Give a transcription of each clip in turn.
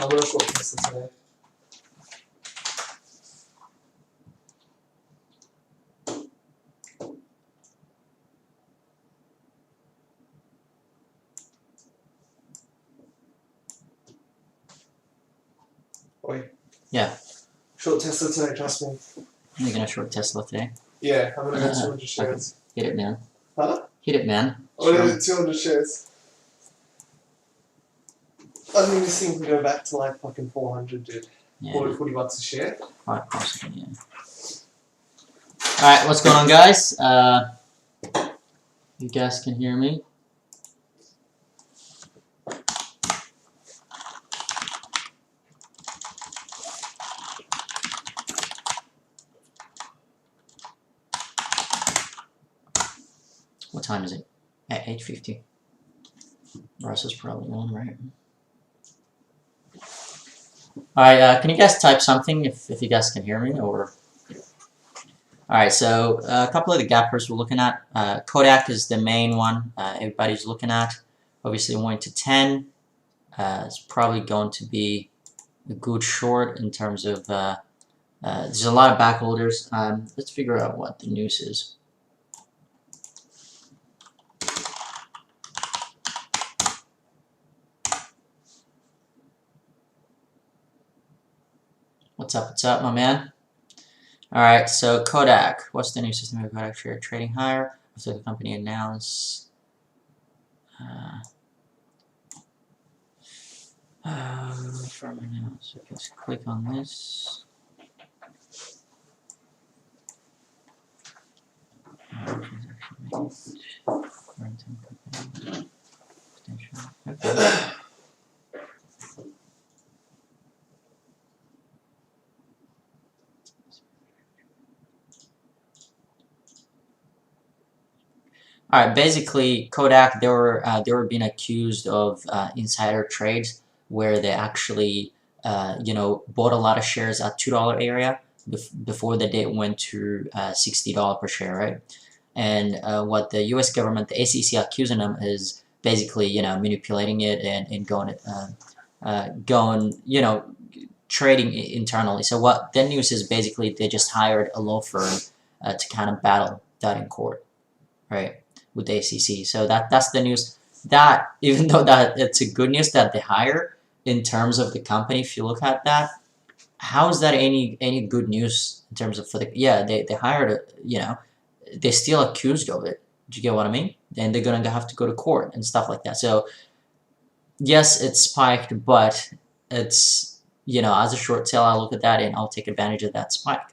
I'm gonna short Tesla today. Oi. Yeah. Short Tesla today, trust me. You're gonna short Tesla today? Yeah, I'm gonna get 200 shares. Hit it, man. Huh? Hit it, man. I'm gonna get 200 shares. I think this thing can go back to like fucking 400, dude. Yeah. 40 bucks a share. Quite possibly, yeah. Alright, what's going on, guys? You guys can hear me? What time is it? At 8:50. Russ is probably on, right? Alright, can you guys type something if you guys can hear me, or... Alright, so a couple of the gappers we're looking at. Kodak is the main one everybody's looking at. Obviously 1 to 10. It's probably going to be a good short in terms of... there's a lot of backholders. Let's figure out what the news is. What's up, my man? Alright, so Kodak. What's the new system of Kodak share trading higher after the company announced? From announce. So just click on this. Okay. All right, basically Kodak, they were being accused of insider trades where they actually bought a lot of shares at $2 area before the date went to $60 per share, right? And what the U.S. government, the SEC, accusing them is basically manipulating it and going trading internally. So what the news is basically they just hired a law firm to kind of battle that in court, right? With the SEC. So that's the news. That even though that it's a good news that they hire in terms of the company, if you look at that, how is that any good news in terms of they hired they still accused of it. Do you get what I mean? And they're gonna have to go to court and stuff like that. So yes, it spiked, but it's as a short sale, I look at that and I'll take advantage of that spike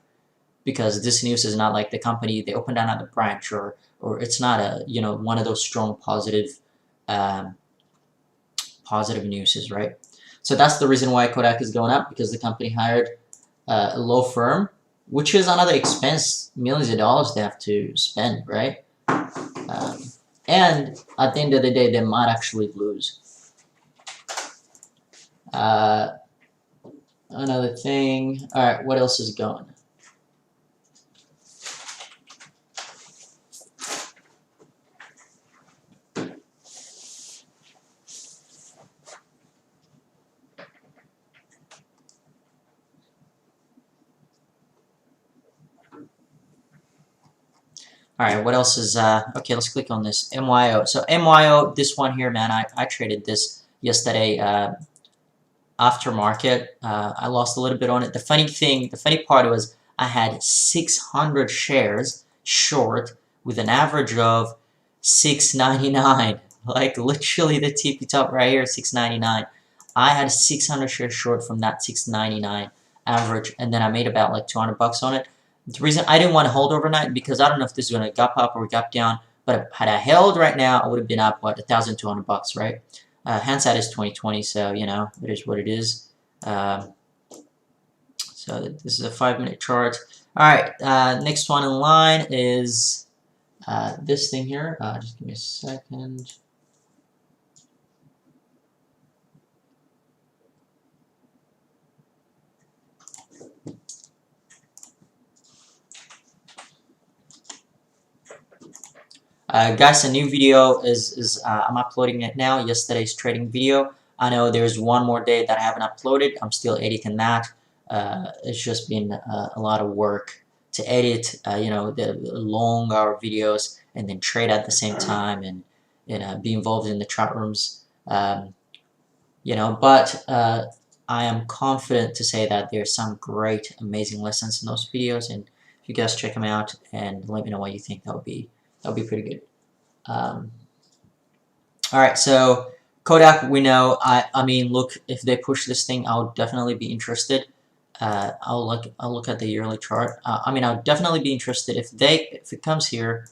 because this news is not like the company they opened another branch or it's not a one of those strong positive newses, right? So that's the reason why Kodak is going up, because the company hired a law firm, which is another expense, millions of dollars they have to spend, right? And at the end of the day, they might actually lose. Another thing. All right, what else is going? Alright, what else is, okay, let's click on this, MYO. So MYO, this one here, man, I traded this yesterday after market. I lost a little bit on it. The funny part was I had 600 shares short with an average of $6.99. Like literally the tippy top right here, $6.99. I had 600 shares short from that $6.99 average, and then I made about like 200 bucks on it. The reason I didn't want to hold overnight because I don't know if this is going to gap up or gap down, but had I held right now, I would have been up, what, 1,200 bucks, right? Hindsight is 2020, so, it is what it is. So this is a 5-minute chart. All right, next one in line is this thing here. Just give me a second. Guys, a new video is I'm uploading it now. Yesterday's trading video. I know there's one more day that I haven't uploaded. I'm still editing that. It's just been a lot of work to edit, you know, the long hour videos and then trade at the same time and be involved in the chat rooms. You know, but I am confident to say that there's some great, amazing lessons in those videos, and if you guys check them out and let me know what you think, that would be pretty good. All right, so Kodak, we know. I mean, look, if they push this thing, I'll definitely be interested. I'll look at the yearly chart. I mean, I'll definitely be interested if it comes here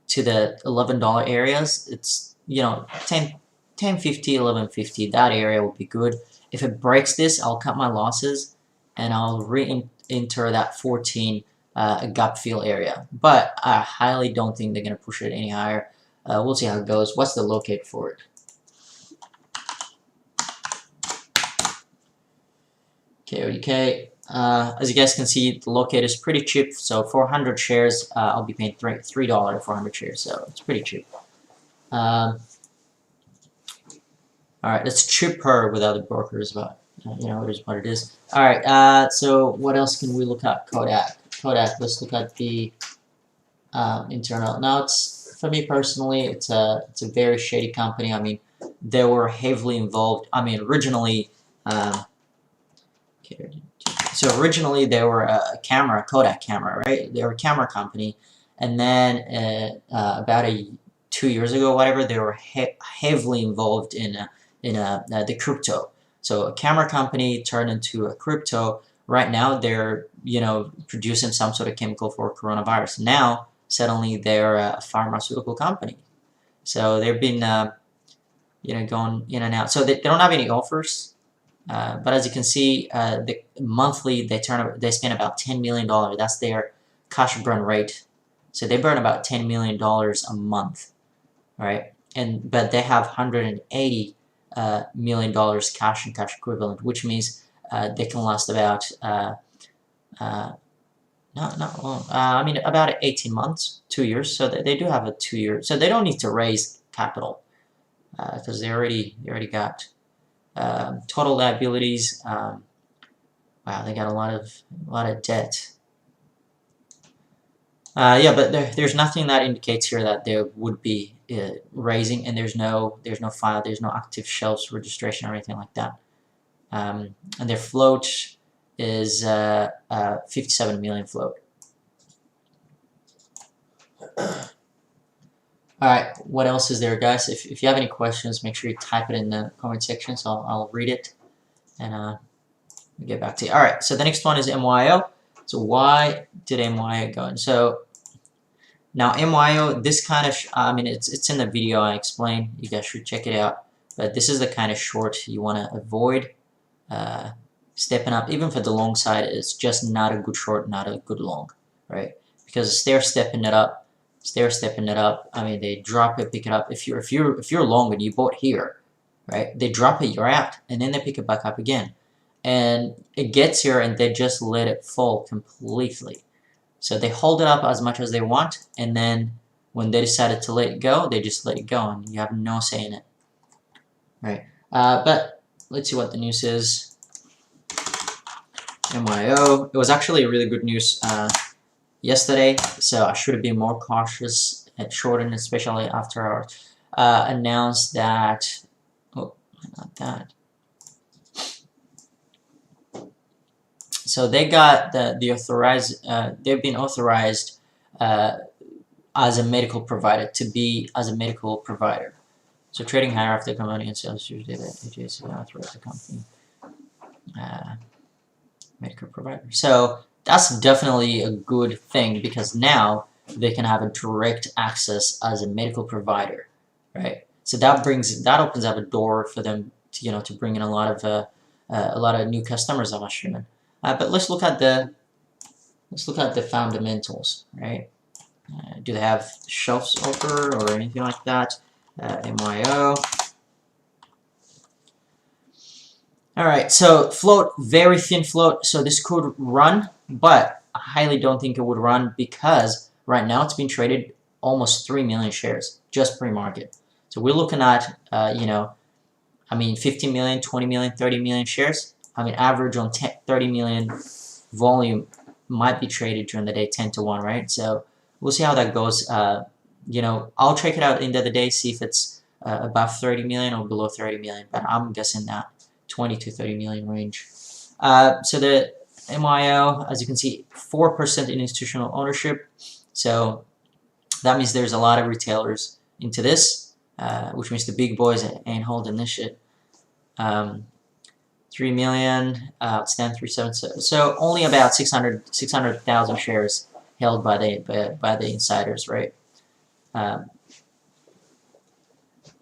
to the $11 areas. It's, you know, 10.50, 11.50. That area will be good. If it breaks this, I'll cut my losses and I'll re-enter that 14 gap fill area. But I highly don't think they're gonna push it any higher. We'll see how it goes. What's the locate for it? KODK. As you guys can see, the locate is pretty cheap. So 400 shares, I'll be paying $3 for 100 shares. So it's pretty cheap. All right, it's cheaper with other brokers, but you know, it is what it is. All right, so what else can we look at? Kodak. Let's look at the internal. Now, for me personally, it's a very shady company. I mean, they were heavily involved. I mean, originally, so originally they were a Kodak camera, right? They were a camera company, and then about 2 years ago, whatever, they were heavily involved in the crypto. So a camera company turned into a crypto. Right now, they're, you know, producing some sort of chemical for coronavirus. Now, suddenly, they're a pharmaceutical company. So they've been, you know, going in and out. So they don't have any offers. But as you can see, the monthly they spend about $10 million. That's their cash burn rate. So they burn about $10 million a month, right? But they have $180 million cash and cash equivalent, which means they can last about not long. I mean, about 18 months, 2 years. So they do have a 2 year. So they don't need to raise capital because they already got total liabilities. Wow, they got a lot of debt. Yeah, but there's nothing that indicates here that they would be raising, and there's no file, there's no active shelves registration or anything like that. And their float is 57 million float. Alright, what else is there, guys? If you have any questions, make sure you type it in the comment section, so I'll read it and get back to you. Alright, so the next one is MYO. So why did MYO go in? So now MYO, this kind of, I mean, it's in the video I explained. You guys should check it out. But this is the kind of short you want to avoid. Stepping up, even for the long side, it's just not a good short, not a good long, right? Because they're stepping it up. I mean, they drop it, pick it up. If you're long and you bought here, right? They drop it, you're out, and then they pick it back up again, and it gets here, and they just let it fall completely. So they hold it up as much as they want, and then when they decided to let it go, they just let it go, and you have no say in it, right? But let's see what the news is. MYO. It was actually a really good news yesterday, so I should have been more cautious at shorting, especially after our announced that. Oh, not that. So they got the authorized. They've been authorized as a medical provider to be as a medical provider. So trading higher after company and sales usually that AJC authorized the company medical provider. So that's definitely a good thing because now they can have a direct access as a medical provider, right? So that opens up a door for them to, to bring in a lot of new customers, I'm assuming. But let's look at the fundamentals, right? Do they have shelves offer or anything like that? MYO. All right, so float, very thin float. So this could run, but I highly don't think it would run because right now it's been traded almost 3 million shares just pre-market. So we're looking at, I mean, 50 million, 20 million, 30 million shares. I mean, average on 30 million volume might be traded during the day 10 to 1, right? So we'll see how that goes. You know, I'll check it out at the end of the day, see if it's above 30 million or below 30 million, but I'm guessing that 20 to 30 million range. So the MIO, as you can see, 4% in institutional ownership. So that means there's a lot of retailers into this, which means the big boys ain't holding this shit. 3 million, outstanding 377. So only about 600,000 shares held by the insiders, right?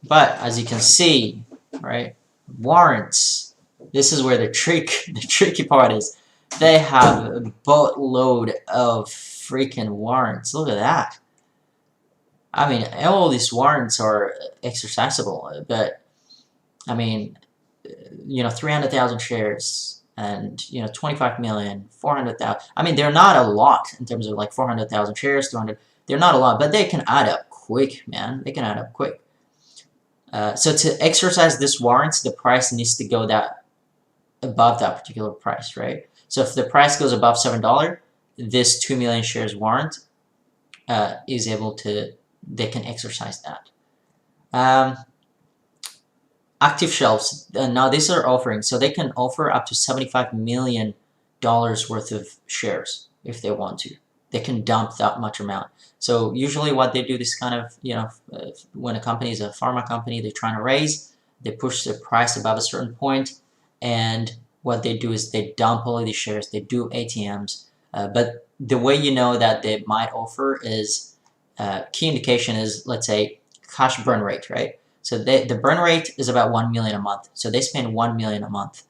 But as you can see, right, warrants. This is where the tricky part is. They have a boatload of freaking warrants. Look at that. I mean, all these warrants are exercisable, but I mean, you know, 300,000 shares and, you know, 25 million, 400,000. I mean, they're not a lot in terms of like 400,000 shares, 200. They're not a lot, but they can add up quick, man. They can add up quick. So to exercise this warrants, the price needs to go above that particular price, right? So if the price goes above $7, this 2 million shares warrant is able to, they can exercise that. Active shelves, now these are offering, so they can offer up to $75 million worth of shares if they want to. They can dump that much amount. So usually what they do, this kind of, you know, when a company is a pharma company, they're trying to raise, they push the price above a certain point, and what they do is they dump all of these shares, they do ATMs, but the way you know that they might offer is, key indication is, let's say, cash burn rate, right? So the burn rate is about 1 million a month. So they spend 1 million a month.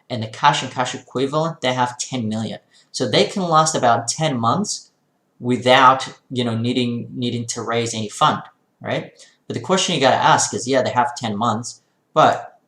And the cash and cash equivalent, they have 10 million. So they can last about 10 months without, you know, needing to raise any fund, right? But the question you got to ask is, yeah, they have 10 months, but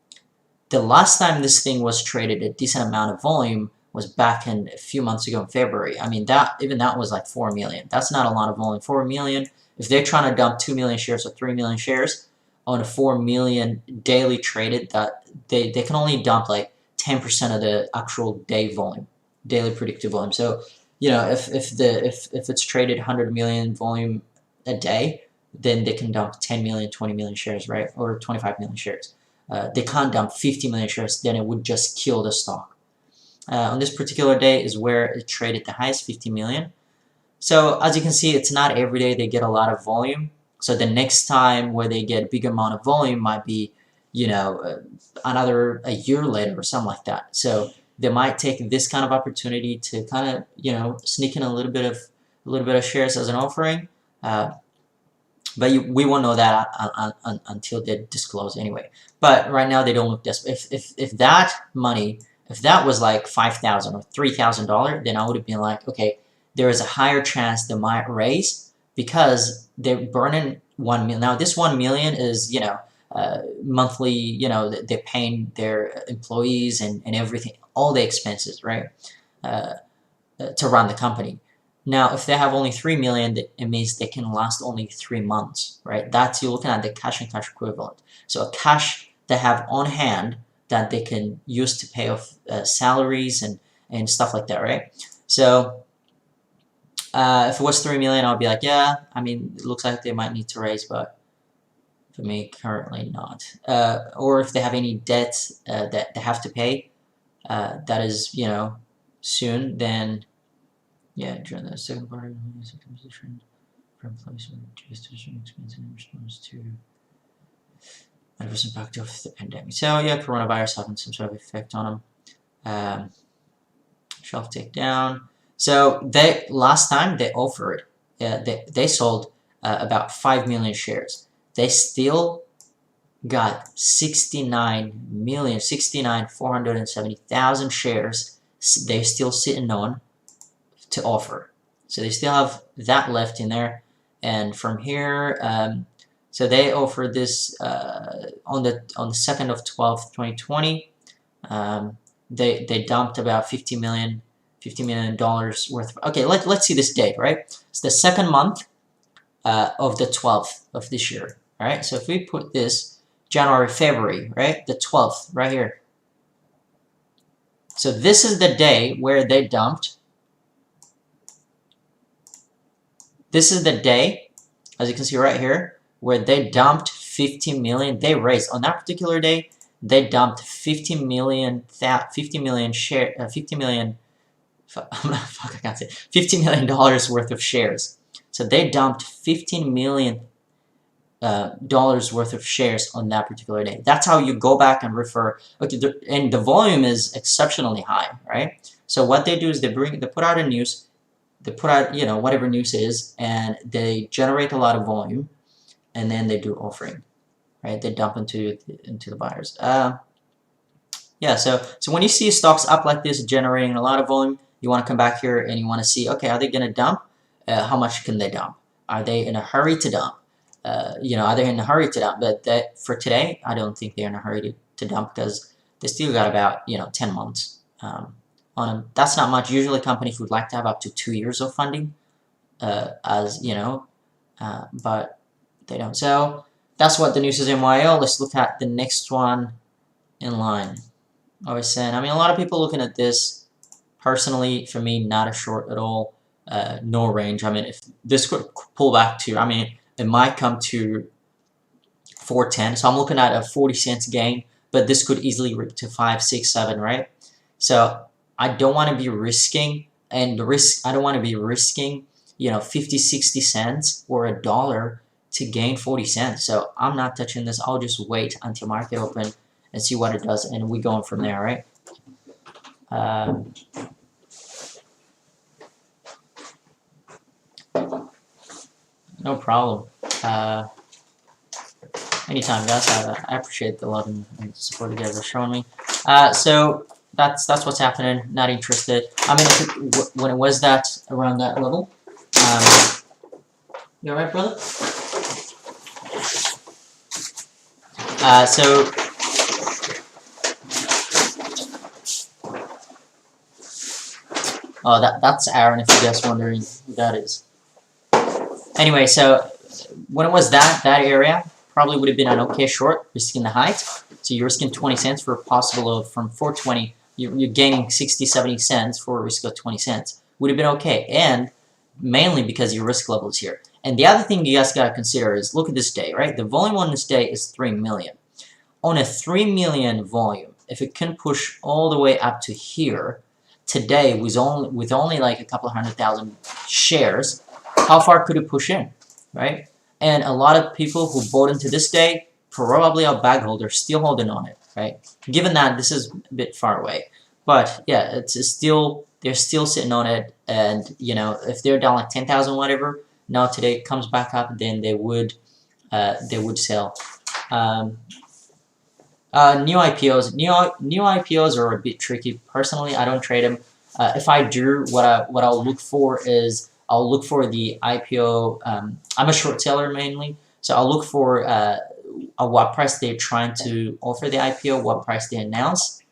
the last time this thing was traded a decent amount of volume was back in a few months ago in February. I mean, even that was like 4 million. That's not a lot of volume. 4 million, if they're trying to dump 2 million shares or 3 million shares on a 4 million daily traded, that they can only dump like 10% of the actual day volume, daily predicted volume. So, you know, if it's traded 100 million volume a day, then they can dump 10 million, 20 million shares, right? Or 25 million shares. They can't dump 50 million shares, then it would just kill the stock. On this particular day is where it traded the highest, 50 million. So as you can see, it's not every day they get a lot of volume. So the next time where they get a big amount of volume might be, you know, a year later or something like that. So they might take this kind of opportunity to kind of, you know, sneak in a little bit of shares as an offering. But we won't know that until they disclose anyway. But right now they don't look desperate. If that money, if that was like $5,000 or $3,000, then I would have been like, okay, there is a higher chance they might raise because they're burning 1 million. Now this 1 million is, you know, monthly, you know, they're paying their employees and everything, all the expenses, right, to run the company. Now, if they have only 3 million, it means they can last only 3 months, right? That's, you're looking at the cash and cash equivalent. So a cash they have on hand that they can use to pay off salaries and stuff like that, right? So if it was 3 million, I'll be like, yeah, I mean, it looks like they might need to raise, but for me, currently not. Or if they have any debt that they have to pay, that is, you know, soon, then yeah, during the second part of the position for employees with gestation expense in response to adverse impact of the pandemic. So yeah, coronavirus having some sort of effect on them. Shelf takedown. So they last time they offered, they sold about 5 million shares. They still got 69,470,000 shares. They're still sitting on to offer. So they still have that left in there. And from here, so they offered this on the 2nd of 12th, 2020. They dumped about $50 million worth of, okay, let's see this date, right? It's the second month of the 12th of this year. All right, so if we put this January, February, right? The 12th, right here. So this is the day where they dumped. This is the day, as you can see right here, where they dumped 50 million. They raised on that particular day. They dumped 50 million share, 50 million. Fuck, I can't say $50 million worth of shares. So they dumped $15 million dollars worth of shares on that particular day. That's how you go back and refer. Okay, and the volume is exceptionally high, right? So what they do is they put out a news, they put out, you know, whatever news is, and they generate a lot of volume, and then they do offering, right? They dump into the buyers. Yeah. So when you see stocks up like this, generating a lot of volume, you want to come back here and you want to see, okay, are they going to dump? How much can they dump? Are they in a hurry to dump? You know, are they in a hurry to dump? But for today, I don't think they're in a hurry to dump because they still got about, you know, 10 months on them. That's not much. Usually companies would like to have up to 2 years of funding, as you know, but they don't. So that's what the news is in YL. Let's look at the next one in line. I was saying, I mean, a lot of people looking at this. Personally, for me, not a short at all. No range. I mean, if this could pull back to, I mean, it might come to 410. So I'm looking at a 40 cents gain, but this could easily rip to 5, 6, 7, right? So I don't want to be risking, and the risk, I don't want to be risking, you know, 50, 60 cents or $1 to gain 40 cents. So I'm not touching this. I'll just wait until market open and see what it does, and we going from there, right? No problem. Anytime, guys. I appreciate the love and support you guys are showing me. So that's what's happening. Not interested. I mean, when it was that around that level. You alright, brother? So. Oh, that's Aaron. If you guys wondering who that is. Anyway, so when it was that area, probably would have been an okay short, risking the height. So you're risking 20 cents for a possible of from 420. You're gaining 60, 70 cents for a risk of 20 cents. Would have been okay, and mainly because your risk level is here. And the other thing you guys gotta consider is look at this day, right? The volume on this day is 3 million. On a 3 million volume, if it can push all the way up to here, today with only like a couple of 100,000 shares, how far could it push in, right? And a lot of people who bought into this day probably are bag holders, still holding on it, right? Given that this is a bit far away, but yeah, it's still, they're still sitting on it, and you know, if they're down like 10,000 whatever, now today it comes back up, then they would sell. New IPOs. New IPOs are a bit tricky. Personally, I don't trade them. If I do, what I'll look for is I'll look for the IPO. I'm a short seller mainly, so I'll look for what price they're trying to offer the IPO, what price they announce,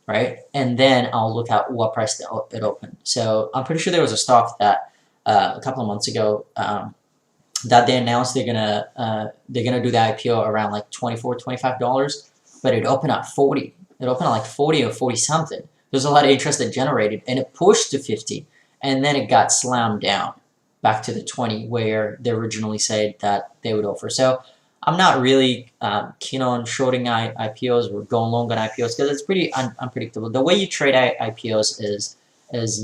right? And then I'll look at what price it opened. So I'm pretty sure there was a stock that a couple of months ago that they announced they're gonna do the IPO around like $24, $25. But it opened at 40. It opened at like 40 or 40 something. There's a lot of interest that generated, and it pushed to 50, and then it got slammed down back to the 20 where they originally said that they would offer. So I'm not really keen on shorting IPOs or going long on IPOs because it's pretty unpredictable. The way you trade IPOs is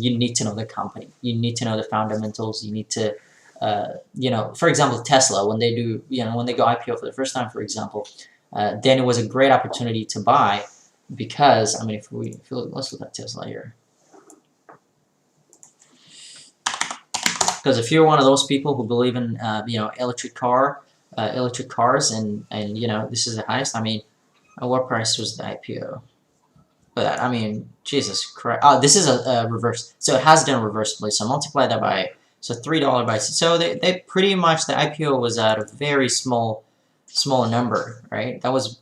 you need to know the company. You need to know the fundamentals. You need to, you know, for example, Tesla, when they do, you know, when they go IPO for the first time, for example, then it was a great opportunity to buy because, I mean, if we look, let's look at Tesla here. Because if you're one of those people who believe in, you know, electric cars, and you know, this is the highest. I mean, what price was the IPO? For that, I mean, Jesus Christ. Oh, this is a reverse. So it has done reversibly. So multiply that by, so $3 by, so they pretty much, the IPO was at a very small number, right? That was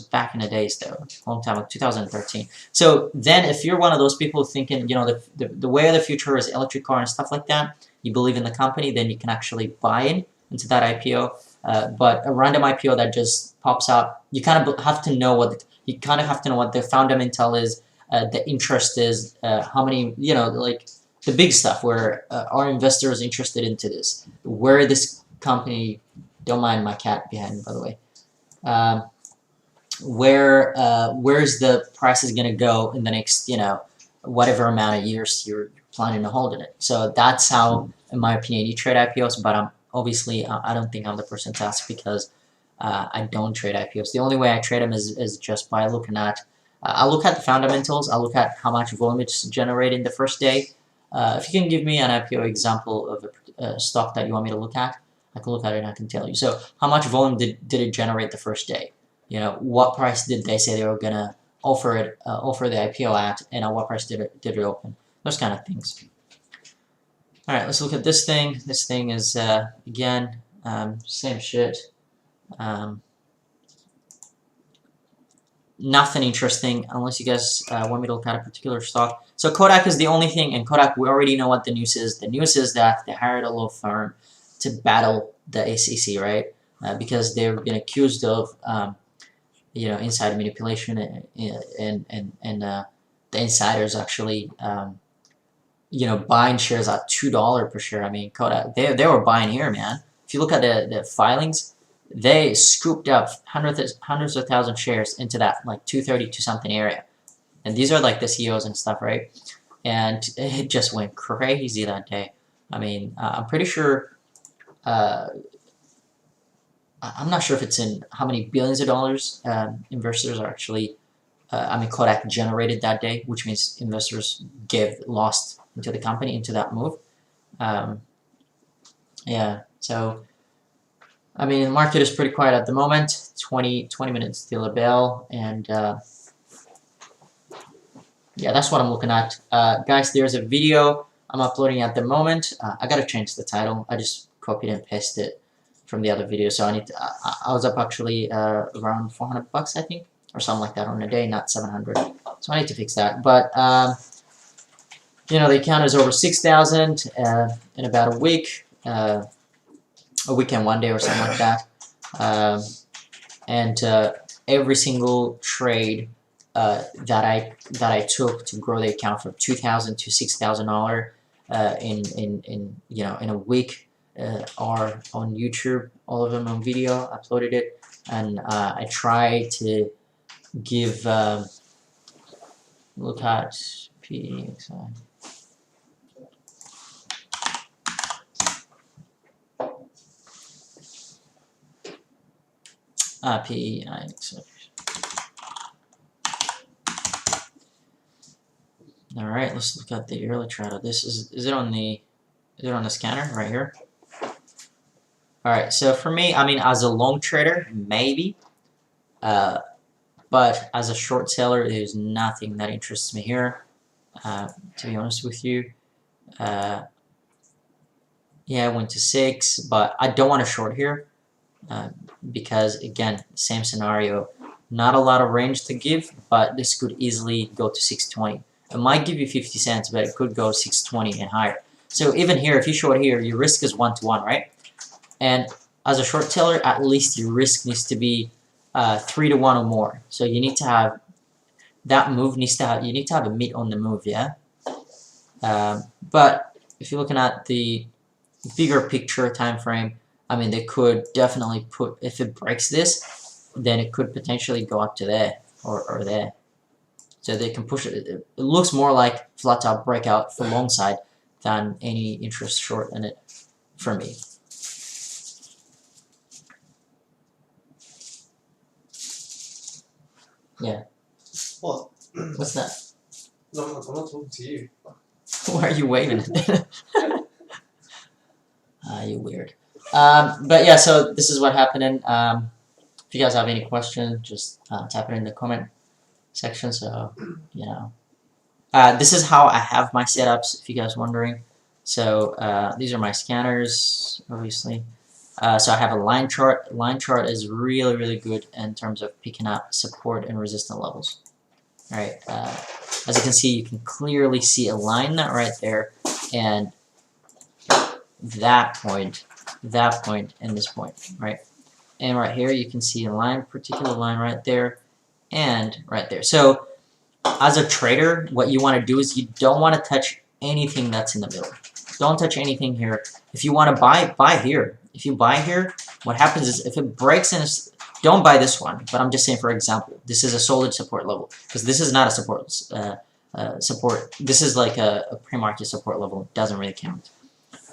back in the days though, a long time, like 2013. So then if you're one of those people thinking, you know, the way of the future is electric car and stuff like that, you believe in the company, then you can actually buy in into that IPO. But a random IPO that just pops up, you kind of have to know what the fundamental is, the interest is, how many, like the big stuff where are investors interested into this, where this company, don't mind my cat behind me, by the way, where's the price is gonna go in the next, whatever amount of years you're planning to hold in it. So that's how, in my opinion, you trade IPOs. But obviously I don't think I'm the person to ask because I don't trade IPOs. The only way I trade them is just by looking at, I look at the fundamentals. I look at how much volume it's generating the first day. If you can give me an IPO example of a stock that you want me to look at, I can look at it and I can tell you. So how much volume did it generate the first day? What price did they say they were gonna offer the IPO at, and at what price did it open? Those kind of things. All right, let's look at this thing. This thing is again same shit. Nothing interesting unless you guys want me to look at a particular stock. So Kodak is the only thing, and Kodak, we already know what the news is. The news is that they hired a law firm to battle the ACC, right? Because they've been accused of insider manipulation, and the insiders actually buying shares at $2 per share. I mean, Kodak, they were buying here, man. If you look at the filings, they scooped up hundreds of thousand shares into that like 232 something area, and these are like the CEOs and stuff, right? And it just went crazy that day. I mean, I'm pretty sure. I'm not sure if it's in how many billions of dollars investors are actually. Kodak generated that day, which means investors lost into the company, into that move. Yeah, so I mean, the market is pretty quiet at the moment. 20 minutes till a bell, and yeah, that's what I'm looking at. Guys, there's a video I'm uploading at the moment. I gotta change the title. I just copied and pasted it from the other video, so I need to, I was up actually around $400, I think, or something like that on a day, not 700. So I need to fix that. But the account is over 6,000 in about a week and 1 day or something like that. And every single trade that I took to grow the account from $2,000 to $6,000 in a week are on YouTube. All of them on video. Uploaded it, and I try to give look at PXI. PEI. All right, let's look at the early trader. This is it on the scanner right here? All right, so for me, I mean, as a long trader, maybe, but as a short seller, there's nothing that interests me here, to be honest with you. Yeah, I went to 6, but I don't want to short here. Because again, same scenario, not a lot of range to give, but this could easily go to 620. It might give you 50 cents, but it could go 620 and higher. So even here, if you short here, your risk is 1-to-1, right? And as a short seller, at least your risk needs to be 3-to-1 or more. So you need to have that move you need to have a meet on the move, yeah. But if you're looking at the bigger picture time frame, I mean, they could definitely if it breaks this, then it could potentially go up to there or there. So they can push it. It looks more like flat top breakout for long side than any interest short in it for me. Yeah. What? What's that? No, I'm not talking to you. Why are you waving? You're weird. But yeah, so this is what happened. If you guys have any questions, just type it in the comment section. So this is how I have my setups, if you guys are wondering. So these are my scanners, obviously. So I have a line chart. Line chart is really, really good in terms of picking up support and resistance levels. All right. As you can see, you can clearly see a line right there, and that point that point and this point, right? And right here you can see a line, particular line right there, and right there. So as a trader, what you want to do is you don't want to touch anything that's in the middle. Don't touch anything here. If you want to buy here. If you buy here, what happens is if it breaks in, don't buy this one. But I'm just saying, for example, this is a solid support level because this is not a support. Support. This is like a pre-market support level. It doesn't really count.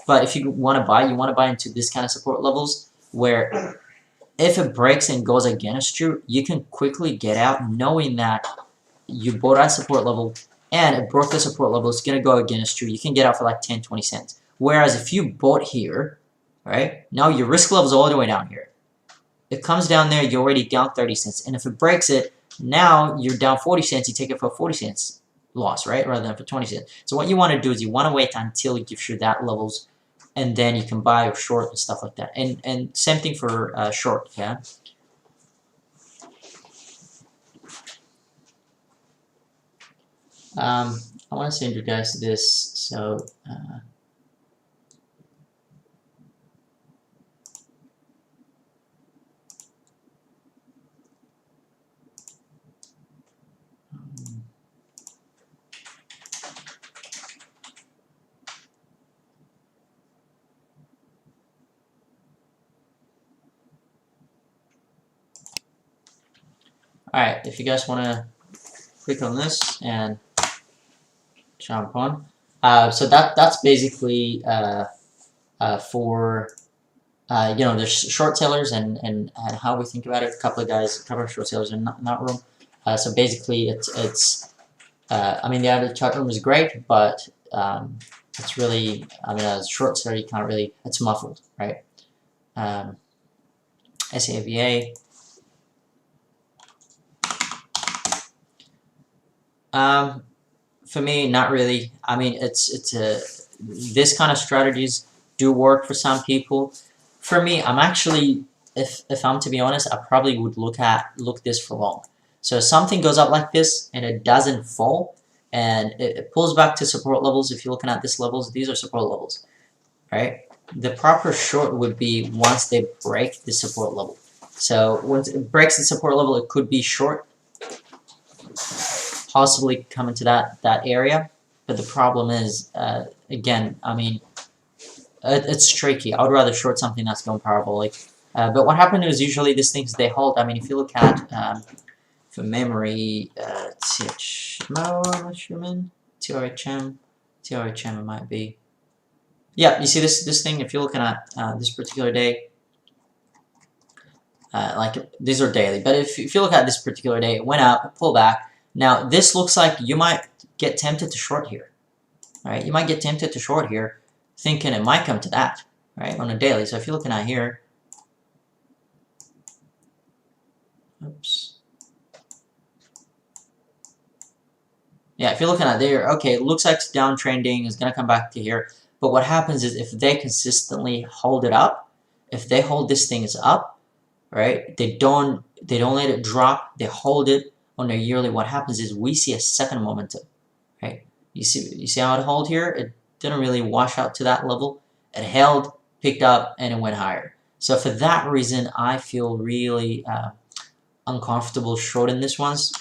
But if you want to buy, you want to buy into this kind of support levels where if it breaks and goes against you, you can quickly get out knowing that you bought at support level and it broke the support level. It's going to go against you. You can get out for like 10, 20 cents. Whereas if you bought here, right, now your risk level is all the way down here. It comes down there, you're already down 30 cents. And if it breaks it, now you're down 40 cents. You take it for 40 cents loss, right, rather than for 20 cents. So what you want to do is you want to wait until you give sure that levels, and then you can buy or short and stuff like that. And same thing for short, yeah. I want to send you guys this. So alright, if you guys want to click on this and jump on. So that's basically for you know, the short sellers and how we think about it. A couple of short sellers in that room. So basically, it's I mean, the average chart room is great, but it's really, I mean, as a short seller, you can't really, it's muffled, right? SAVA. For me, not really. I mean, it's this kind of strategies do work for some people. For me, I'm actually, if I'm to be honest, I probably would look this for long. So if something goes up like this and it doesn't fall and it pulls back to support levels. If you're looking at this levels, these are support levels, right? The proper short would be once they break the support level. So once it breaks the support level, it could be short, possibly come into that area. But the problem is, again, I mean, it's tricky. I would rather short something that's going parabolic. But what happened is usually these things, they hold. I mean, if you look at, for memory, TRHM, it might be. Yeah, you see this thing, if you're looking at this particular day, like these are daily, but if you look at this particular day, it went up, pull back. Now, this looks like you might get tempted to short here, right? You might get tempted to short here, thinking it might come to that, right, on a daily. So if you're looking at here, oops. Yeah, if you're looking at there, okay, it looks like it's downtrending, it's going to come back to here. But what happens is if they consistently hold it up, if they hold this thing up, right, they don't let it drop, they hold it on a yearly, what happens is we see a second momentum, right? You see how it held here? It didn't really wash out to that level. It held, picked up, and it went higher. So for that reason, I feel really uncomfortable shorting this ones.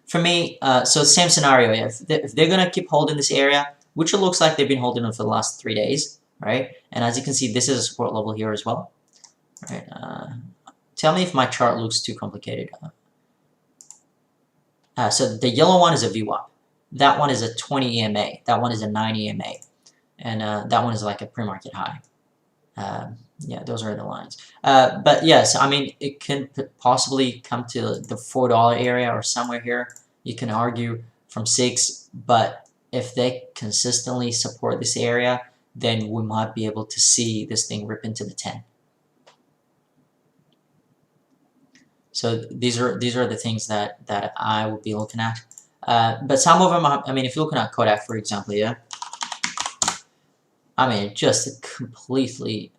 For me, so same scenario. If they're going to keep holding this area, which it looks like they've been holding it for the last 3 days, right? And as you can see, this is a support level here as well, right? Tell me if my chart looks too complicated. So the yellow one is a VWAP. That one is a 20 EMA. That one is a 9 EMA. And that one is like a pre-market high. Yeah, those are the lines. But yes, I mean, it can possibly come to the $4 area or somewhere here. You can argue from 6, but if they consistently support this area, then we might be able to see this thing rip into the 10. So these are the things that I would be looking at. But some of them, I mean, if you're looking at Kodak, for example, yeah, I mean, just completely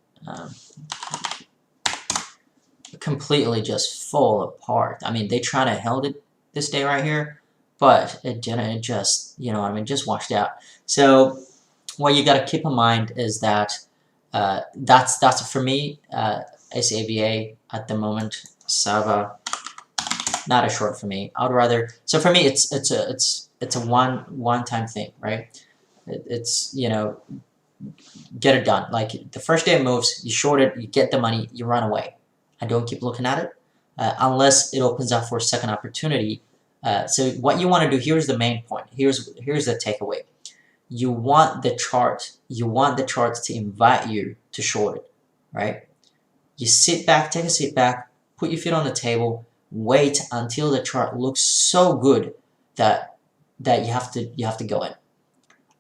just fall apart. I mean, they try to held it this day right here, but it just, you know, I mean, just washed out. So what you got to keep in mind is that That's for me. SAVA at the moment. Sava, not a short for me. I would rather. So for me, it's a one time thing, right? It's get it done. Like the first day it moves, you short it, you get the money, you run away. I don't keep looking at it unless it opens up for a second opportunity. So what you want to do, here's the main point. Here's the takeaway. You want the chart. You want the charts to invite you to short it, right? You sit back, take a sit back, put your feet on the table, wait until the chart looks so good that you have to go in.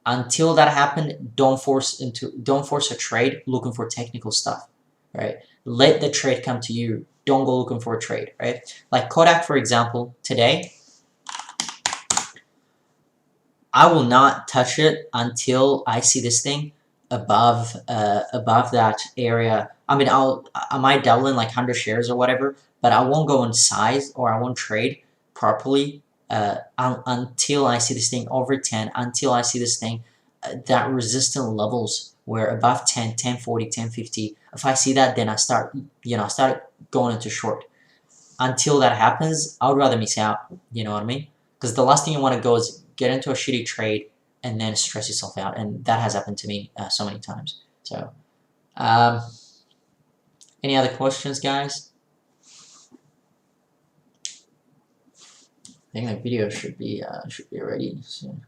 Until that happens, don't force a trade looking for technical stuff, right? Let the trade come to you. Don't go looking for a trade, right? Like Kodak, for example, today, I will not touch it until I see this thing above that area. I mean, I might double in like 100 shares or whatever, but I won't go in size or I won't trade properly until I see this thing over 10, until I see this thing that resistant levels where above 10, 1040, 1050. If I see that, then I start going into short. Until that happens, I would rather miss out. You know what I mean? Because the last thing you want to go is get into a shitty trade and then stress yourself out, and that has happened to me so many times. So, any other questions, guys? I think the video should be ready soon.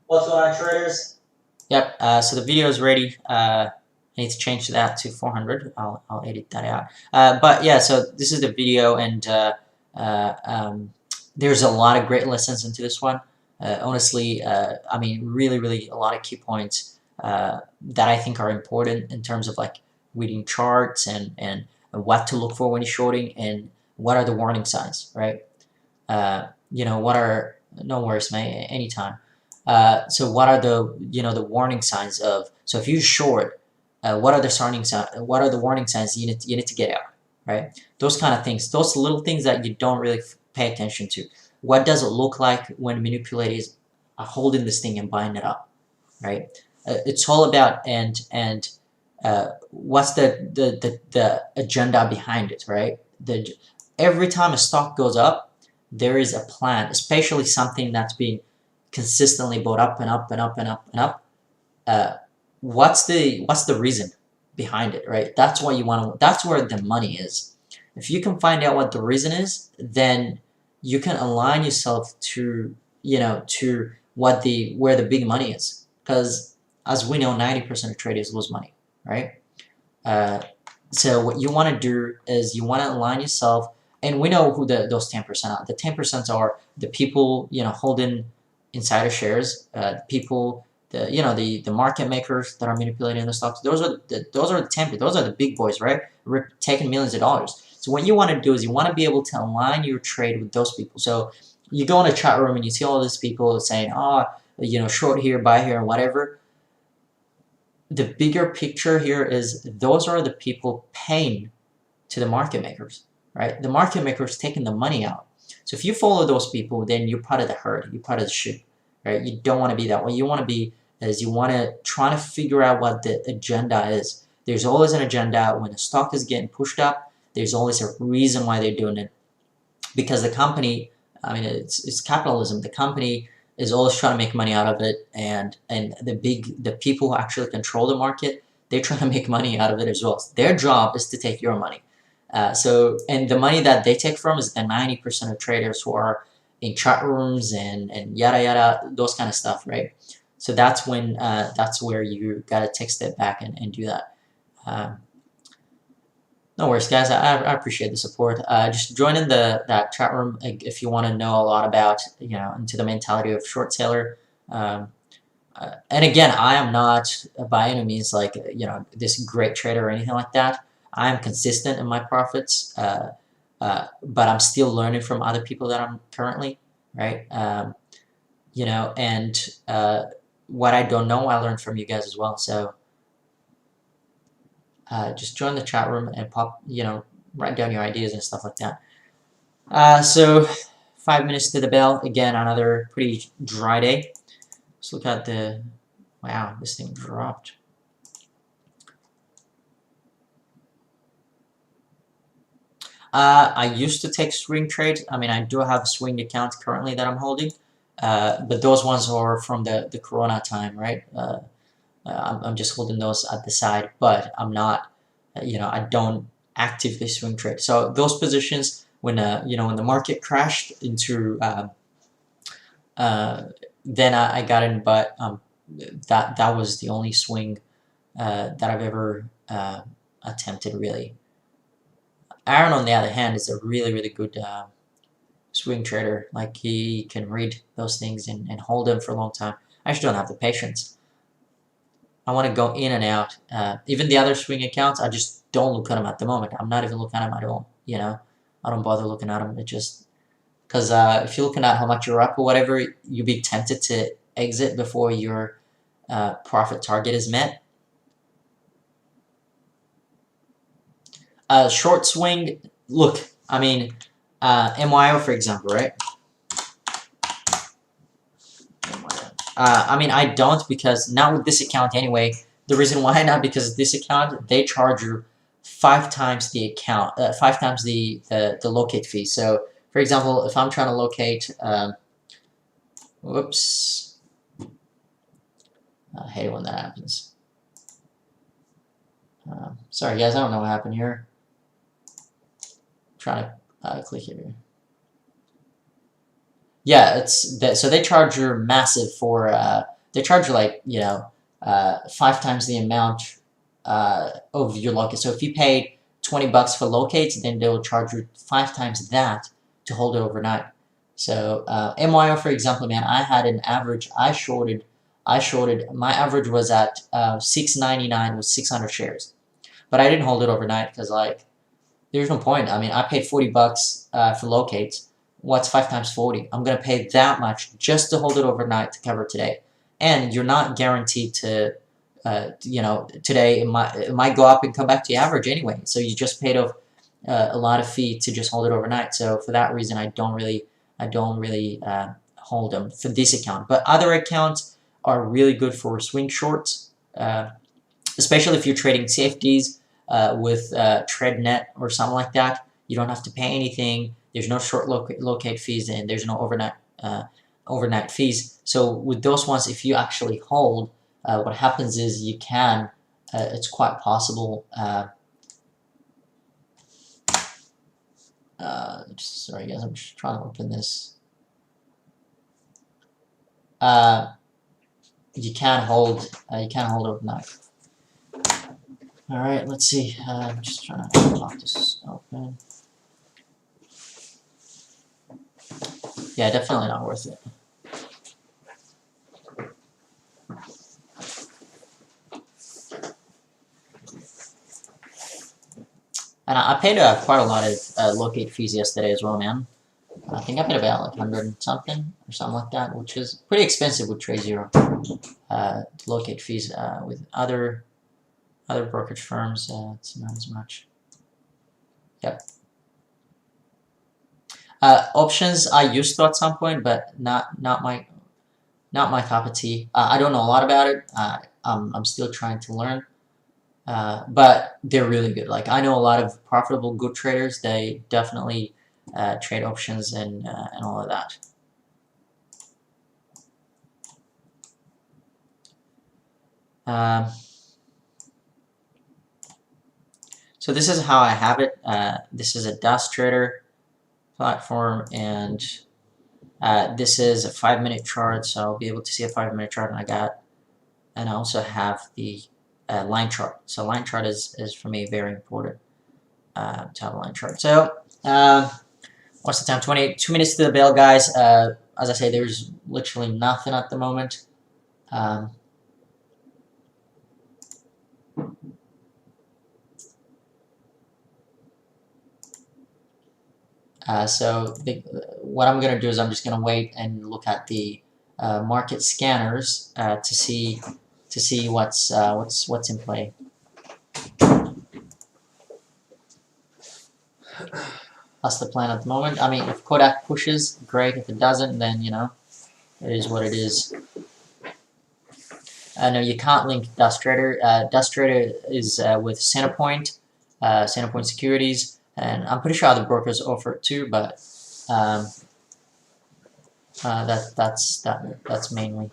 What's going on, traders? Yep. So the video is ready. I need to change that to 400. I'll edit that out. But yeah, so this is the video, and there's a lot of great lessons into this one. Honestly, I mean, really a lot of key points that I think are important in terms of like reading charts and what to look for when you're shorting and what are the warning signs, right? What are, no worries, mate, anytime. So what are the warning signs of, so if you short, what are the warning signs you need to get out, right? Those kind of things, those little things that you don't really pay attention to. What does it look like when manipulators are holding this thing and buying it up, right? It's all about and what's the agenda behind it, right? Every time a stock goes up, there is a plan, especially something that's being consistently bought up and up and up and up and up. What's the reason behind it, right? That's what you want to. That's where the money is. If you can find out what the reason is, then you can align yourself to where the big money is. Because as we know, 90% of traders lose money, right? So what you want to do is you want to align yourself, and we know who those 10% are. The 10% are the people holding insider shares, people, the market makers that are manipulating the stocks. Those are the 10%. Those are the big boys, right? We're taking millions of dollars. So what you want to do is you want to be able to align your trade with those people. So you go in a chat room and you see all these people saying, short here, buy here, and whatever. The bigger picture here is those are the people paying to the market makers, right? The market makers taking the money out. So if you follow those people, then you're part of the herd. You're part of the ship, right? You don't want to be that. What you want to be is you want to try to figure out what the agenda is. There's always an agenda. When the stock is getting pushed up, there's always a reason why they're doing it. Because the company, I mean, it's capitalism. The company is always trying to make money out of it, and the people who actually control the market, they're trying to make money out of it as well. So their job is to take your money. And the money that they take from is the 90% of traders who are in chat rooms and yada yada, those kind of stuff, right? So that's when that's where you gotta take a step back and do that. No worries, guys. I appreciate the support. Just join in that chat room if you want to know a lot about into the mentality of short seller. And again, I am not by any means like this great trader or anything like that. I am consistent in my profits, but I'm still learning from other people that I'm currently, right? And what I don't know, I learn from you guys as well. So just join the chat room and write down your ideas and stuff like that. So 5 minutes to the bell. Again, another pretty dry day. Let's look at the Wow, this thing dropped. I used to take swing trades. I mean, I do have swing accounts currently that I'm holding, but those ones are from the Corona time, right? I'm just holding those at the side, but I'm not, I don't actively swing trade. So those positions, when when the market crashed into, then I got in, but that was the only swing that I've ever attempted, really. Aaron, on the other hand, is a really, really good swing trader. Like, he can read those things and hold them for a long time. I just don't have the patience. I want to go in and out. Even the other swing accounts, I just don't look at them at the moment. I'm not even looking at them at all. I don't bother looking at them. It just because if you're looking at how much you're up or whatever, you'll be tempted to exit before your profit target is met. Short swing, look, I mean, MYO, for example, right? I mean, I don't, because not with this account anyway. The reason why not, because this account, they charge you 5 times the account, 5 times the locate fee. So, for example, if I'm trying to locate, whoops, I hate it when that happens. Sorry guys, I don't know what happened here. Trying to click here. Yeah, it's that. So they charge you massive for. They charge you like 5 times the amount of your locate. So if you paid $20 for locates, then they will charge you 5 times that to hold it overnight. So MYO, for example, man, I had an average. I shorted. My average was at $6.99 with 600 shares, but I didn't hold it overnight because there's no point. I mean, I paid $40 for locates. What's 5 times 40? I'm gonna pay that much just to hold it overnight to cover today, and you're not guaranteed to. Today it might go up and come back to the average anyway. So you just paid off a lot of fee to just hold it overnight. So for that reason, I don't really hold them for this account. But other accounts are really good for swing shorts, especially if you're trading CFDs with TradeNet or something like that. You don't have to pay anything. There's no short locate fees, and there's no overnight fees. So with those ones, if you actually hold, what happens is you can. It's quite possible. Sorry guys, I'm just trying to open this. You can hold overnight. All right, let's see. I'm just trying to pop this open. Yeah, definitely not worth it. And I paid quite a lot of locate fees yesterday as well, man. I think I paid about like 100 and something or something like that, which is pretty expensive with TradeZero. Locate fees with other brokerage firms, it's not as much. Yep. Options I used to at some point, but not my cup of tea. I don't know a lot about it. I'm still trying to learn. But they're really good. Like, I know a lot of profitable good traders. They definitely trade options and all of that. So this is how I have it. This is a dust trader platform, and this is a 5-minute chart, so I'll be able to see a 5-minute chart, and I also have the line chart. So line chart is for me very important to have a line chart. So what's the time? 22 minutes to the bell, guys. As I say, there's literally nothing at the moment. So what I'm gonna do is I'm just gonna wait and look at the market scanners to see what's in play. That's the plan at the moment. I mean, if Kodak pushes, great. If it doesn't, then it is what it is. No, you can't link Daytrader. Daytrader is with Centerpoint, Centerpoint Securities, and I'm pretty sure other brokers offer it too, but that's mainly.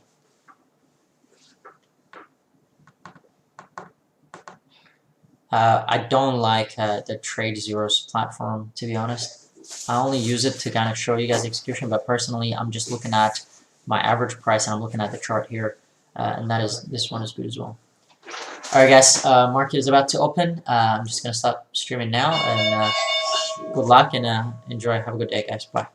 I don't like the Trade Zeros platform, to be honest. I only use it to kind of show you guys the execution, but personally, I'm just looking at my average price and I'm looking at the chart here, and this one is good as well. All right, guys, market is about to open. I'm just gonna stop streaming now, and good luck and enjoy. Have a good day, guys. Bye.